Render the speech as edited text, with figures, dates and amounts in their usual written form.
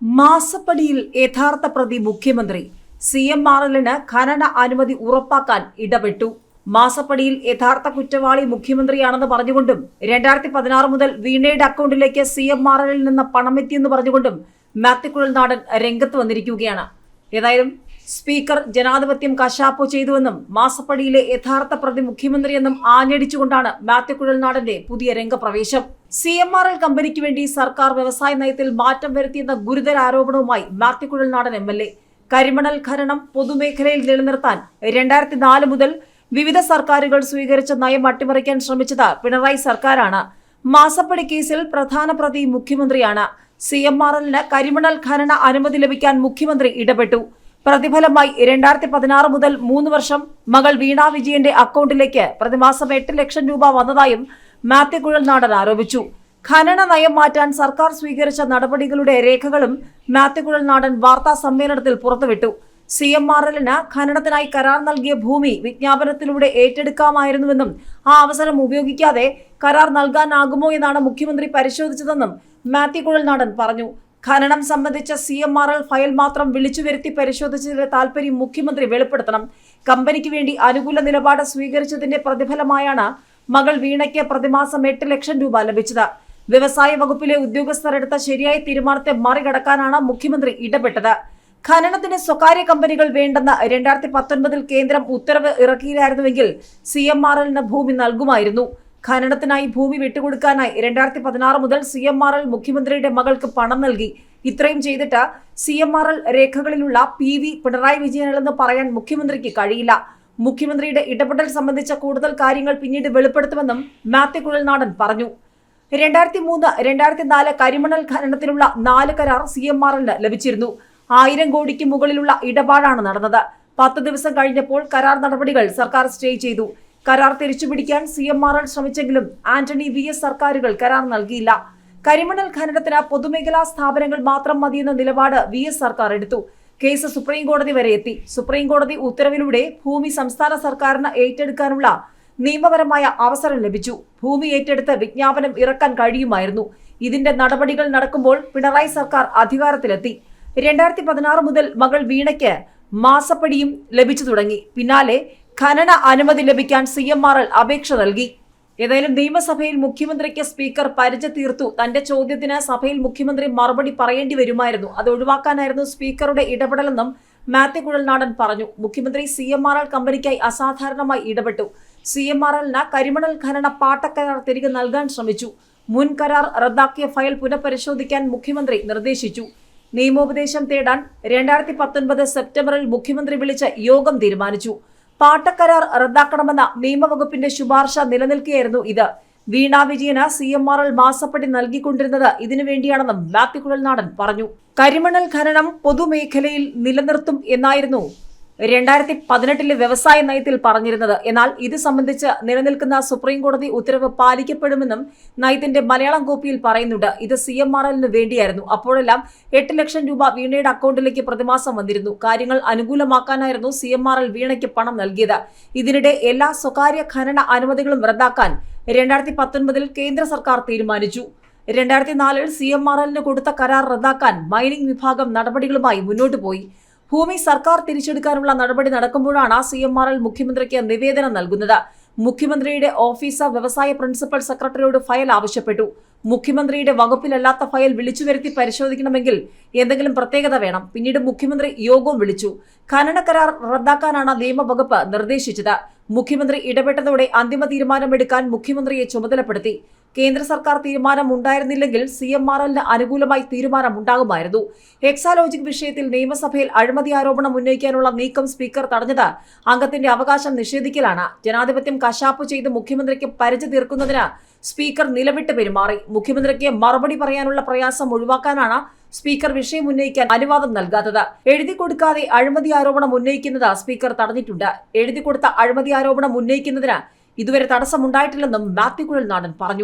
മാസപ്പടിയിൽ യഥാർത്ഥ പ്രതി മുഖ്യമന്ത്രി CMRLന് ഖനന അനുമതി ഉറപ്പാക്കാൻ ഇടപെട്ടു. മാസപ്പടിയിൽ യഥാർത്ഥ കുറ്റവാളി മുഖ്യമന്ത്രിയാണെന്ന് പറഞ്ഞുകൊണ്ടും 2016 മുതൽ വീണയുടെ അക്കൗണ്ടിലേക്ക് CMRLൽ നിന്ന് പണമെത്തിയെന്ന് പറഞ്ഞുകൊണ്ടും മാത്യു കുഴൽനാടൻ രംഗത്ത് വന്നിരിക്കുകയാണ്. ഏതായാലും സ്പീക്കർ ജനാധിപത്യം കശാപ്പു ചെയ്തുവെന്നും മാസപ്പടിയിലെ യഥാർത്ഥ പ്രതി മുഖ്യമന്ത്രിയെന്നും ആഞ്ഞടിച്ചുകൊണ്ടാണ് മാത്യു കുഴൽനാടന്റെ പുതിയ രംഗപ്രവേശം. CMRL കമ്പനിക്ക് വേണ്ടി സർക്കാർ വ്യവസായ നയത്തിൽ മാറ്റം വരുത്തിയെന്ന ഗുരുതര ആരോപണവുമായി മാത്യു കുഴൽനാടൻ MLA. കരിമണൽ ഖനനം പൊതുമേഖലയിൽ നിലനിർത്താൻ 2004 മുതൽ വിവിധ സർക്കാരുകൾ സ്വീകരിച്ച നയം അട്ടിമറിക്കാൻ ശ്രമിച്ചത് പിണറായി സർക്കാരാണ്. മാസപ്പടി കേസിൽ പ്രധാന പ്രതി മുഖ്യമന്ത്രിയാണ്. CMRLന് കരിമണൽ ഖനന അനുമതി ലഭിക്കാൻ മുഖ്യമന്ത്രി ഇടപെട്ടു. പ്രതിഫലമായി 2016 മുതൽ 3 വർഷം മകൾ വീണ വിജയന്റെ അക്കൗണ്ടിലേക്ക് പ്രതിമാസം 8 ലക്ഷം രൂപ വന്നതായും മാത്യു കുഴൽനാടൻ ആരോപിച്ചു. ഖനന നയം മാറ്റാൻ സർക്കാർ സ്വീകരിച്ച നടപടികളുടെ രേഖകളും മാത്യു കുഴൽനാടൻ വാർത്താ സമ്മേളനത്തിൽ പുറത്തുവിട്ടു. CMRLന് ഖനനത്തിനായി കരാർ നൽകിയ ഭൂമി വിജ്ഞാപനത്തിലൂടെ ഏറ്റെടുക്കാമായിരുന്നുവെന്നും ആ അവസരം ഉപയോഗിക്കാതെ കരാർ നൽകാനാകുമോ എന്നാണ് മുഖ്യമന്ത്രി പരിശോധിച്ചതെന്നും മാത്യു കുഴൽനാടൻ പറഞ്ഞു. ഖനനം സംബന്ധിച്ച CMRL ഫയൽ മാത്രം വിളിച്ചു വരുത്തി പരിശോധിച്ചതിന്റെ താൽപര്യം മുഖ്യമന്ത്രി വെളിപ്പെടുത്തണം. കമ്പനിക്ക് വേണ്ടി അനുകൂല നിലപാട് സ്വീകരിച്ചതിന്റെ പ്രതിഫലമായാണ് മകൾ വീണയ്ക്ക് പ്രതിമാസം 8 ലക്ഷം രൂപ ലഭിച്ചത്. വ്യവസായ വകുപ്പിലെ ഉദ്യോഗസ്ഥരെടുത്ത ശരിയായ തീരുമാനത്തെ മറികടക്കാനാണ് മുഖ്യമന്ത്രി ഇടപെട്ടത്. ഖനനത്തിന് സ്വകാര്യ കമ്പനികൾ വേണ്ടെന്ന് 2019 കേന്ദ്രം ഉത്തരവ് ഇറക്കിയില്ലായിരുന്നുവെങ്കിൽ CMRLന് ഭൂമി നൽകുമായിരുന്നു. ഖനനത്തിനായി ഭൂമി വിട്ടുകൊടുക്കാനായി 2016 മുതൽ CMRL മുഖ്യമന്ത്രിയുടെ മകൾക്ക് പണം നൽകി. ഇത്രയും ചെയ്തിട്ട് CMRL രേഖകളിലുള്ള PV പിണറായി വിജയനെന്ന് പറയാൻ മുഖ്യമന്ത്രിക്ക് കഴിയില്ല. മുഖ്യമന്ത്രിയുടെ ഇടപെടൽ സംബന്ധിച്ച കൂടുതൽ കാര്യങ്ങൾ പിന്നീട് വെളിപ്പെടുത്തുമെന്നും മാത്യു കുഴൽനാടൻ പറഞ്ഞു. 2003-2004 കരിമണൽ ഖനനത്തിനുള്ള 4 കരാർ CMRLന് ലഭിച്ചിരുന്നു. 1000 കോടിക്ക് മുകളിലുള്ള ഇടപാടാണ് നടന്നത്. 10 ദിവസം കഴിഞ്ഞപ്പോൾ കരാർ നടപടികൾ സർക്കാർ സ്റ്റേ ചെയ്തു. കരാർ തിരിച്ചുപിടിക്കാൻ CMRL ശ്രമിച്ചെങ്കിലും ആന്റണി VS സർക്കാരുകൾ കരാർ നൽകിയില്ല. കരിമണൽ ഖനനത്തിന് പൊതുമേഖലാ സ്ഥാപനങ്ങൾ മാത്രം മതിയെന്ന നിലപാട് VS സർക്കാർ എടുത്തു. കേസ് സുപ്രീം കോടതി വരെ എത്തി. സുപ്രീം കോടതി ഉത്തരവിലൂടെ ഭൂമി സംസ്ഥാന സർക്കാരിന് ഏറ്റെടുക്കാനുള്ള നിയമപരമായ അവസരം ലഭിച്ചു. ഭൂമി ഏറ്റെടുത്ത് വിജ്ഞാപനം ഇറക്കാൻ കഴിയുമായിരുന്നു. ഇതിന്റെ നടപടികൾ നടക്കുമ്പോൾ പിണറായി സർക്കാർ അധികാരത്തിലെത്തി. 2016 മുതൽ മകൾ വീണയ്ക്ക് മാസപ്പടിയും ലഭിച്ചു തുടങ്ങി. പിന്നാലെ ഖനന അനുമതി ലഭിക്കാൻ CMRL അപേക്ഷ നൽകി. ഏതായാലും നിയമസഭയിൽ മുഖ്യമന്ത്രിക്ക് സ്പീക്കർ പരിച തീർത്തു. തന്റെ ചോദ്യത്തിന് സഭയിൽ മുഖ്യമന്ത്രി മറുപടി പറയേണ്ടി വരുമായിരുന്നു. അത് ഒഴിവാക്കാനായിരുന്നു സ്പീക്കറുടെ ഇടപെടലെന്നും മാത്യു കുഴൽനാടൻ പറഞ്ഞു. മുഖ്യമന്ത്രി CMRL കമ്പനിക്കായി അസാധാരണമായി ഇടപെട്ടു. CMRLന് കരിമണൽ ഖനന പാട്ടക്കരാർ തിരികെ നൽകാൻ ശ്രമിച്ചു. മുൻ കരാർ റദ്ദാക്കിയ ഫയൽ പുനഃപരിശോധിക്കാൻ മുഖ്യമന്ത്രി നിർദ്ദേശിച്ചു. നിയമോപദേശം തേടാൻ 2019 സെപ്റ്റംബറിൽ മുഖ്യമന്ത്രി വിളിച്ച യോഗം തീരുമാനിച്ചു. പാട്ടക്കരാർ റദ്ദാക്കണമെന്ന നിയമവകുപ്പിന്റെ ശുപാർശ നിലനിൽക്കുകയായിരുന്നു ഇത്. വീണ വിജയന് CMRL മാസപ്പടി നൽകിക്കൊണ്ടിരുന്നത് ഇതിനു വേണ്ടിയാണെന്നും മാത്യു കുഴൽനാടൻ പറഞ്ഞു. കരിമണൽ ഖനനം പൊതുമേഖലയിൽ നിലനിർത്തും എന്നായിരുന്നു 2018 വ്യവസായ നയത്തിൽ പറഞ്ഞിരുന്നത്. എന്നാൽ ഇത് സംബന്ധിച്ച് നിലനിൽക്കുന്ന സുപ്രീം കോടതി ഉത്തരവ് പാലിക്കപ്പെടുമെന്നും നയത്തിന്റെ മലയാളം കോപ്പിയിൽ പറയുന്നുണ്ട്. ഇത് CMRLന് വേണ്ടിയായിരുന്നു. അപ്പോഴെല്ലാം 8 ലക്ഷം രൂപ വീണയുടെ അക്കൗണ്ടിലേക്ക് പ്രതിമാസം വന്നിരുന്നു. കാര്യങ്ങൾ അനുകൂലമാക്കാനായിരുന്നു CMRL വീണയ്ക്ക് പണം നൽകിയത്. ഇതിനിടെ എല്ലാ സ്വകാര്യ ഖനന അനുമതികളും റദ്ദാക്കാൻ 2019 കേന്ദ്ര സർക്കാർ തീരുമാനിച്ചു. 2004 CMRLന് കൊടുത്ത കരാർ റദ്ദാക്കാൻ മൈനിംഗ് വിഭാഗം നടപടികളുമായി മുന്നോട്ടു പോയി. ഭൂമി സർക്കാർ തിരിച്ചെടുക്കാനുള്ള നടപടി നടക്കുമ്പോഴാണ് CMRL മുഖ്യമന്ത്രിക്ക് നിവേദനം നൽകുന്നത്. മുഖ്യമന്ത്രിയുടെ ഓഫീസ് വ്യവസായ പ്രിൻസിപ്പൽ സെക്രട്ടറിയോട് ഫയൽ ആവശ്യപ്പെട്ടു. മുഖ്യമന്ത്രിയുടെ വകുപ്പിലല്ലാത്ത ഫയൽ വിളിച്ചുവരുത്തി പരിശോധിക്കണമെങ്കിൽ എന്തെങ്കിലും പ്രത്യേകത വേണം. പിന്നീട് മുഖ്യമന്ത്രി യോഗവും വിളിച്ചു. ഖനന കരാർ റദ്ദാക്കാനാണ് നിയമവകുപ്പ് നിർദ്ദേശിച്ചത്. മുഖ്യമന്ത്രി ഇടപെട്ടതോടെ അന്തിമ തീരുമാനമെടുക്കാൻ മുഖ്യമന്ത്രിയെ ചുമതലപ്പെടുത്തി. കേന്ദ്ര സർക്കാർ തീരുമാനം ഉണ്ടായിരുന്നില്ലെങ്കിൽ CMRLന് അനുകൂലമായി തീരുമാനമുണ്ടാകുമായിരുന്നു. എക്സാലോജിക് വിഷയത്തിൽ നിയമസഭയിൽ അഴിമതി ആരോപണം ഉന്നയിക്കാനുള്ള നീക്കം സ്പീക്കർ തടഞ്ഞത് അംഗത്തിന്റെ അവകാശം നിഷേധിക്കലാണ്. ജനാധിപത്യം കശാപ്പു ചെയ്ത് മുഖ്യമന്ത്രിക്ക് പരിച തീർക്കുന്നതിന് സ്പീക്കർ നിലവിട്ട് പെരുമാറി. മുഖ്യമന്ത്രിക്ക് മറുപടി പറയാനുള്ള പ്രയാസം ഒഴിവാക്കാനാണ് സ്പീക്കർ വിഷയം ഉന്നയിക്കാൻ അനുവാദം നൽകാത്തത്. എഴുതി കൊടുക്കാതെ അഴിമതി ആരോപണം ഉന്നയിക്കുന്നത് സ്പീക്കർ തടഞ്ഞിട്ടുണ്ട്. എഴുതി കൊടുത്ത അഴിമതി ആരോപണം ഉന്നയിക്കുന്നതിന് ഇതുവരെ തടസ്സമുണ്ടായിട്ടില്ലെന്നും മാത്യു കുഴൽനാടൻ പറഞ്ഞു.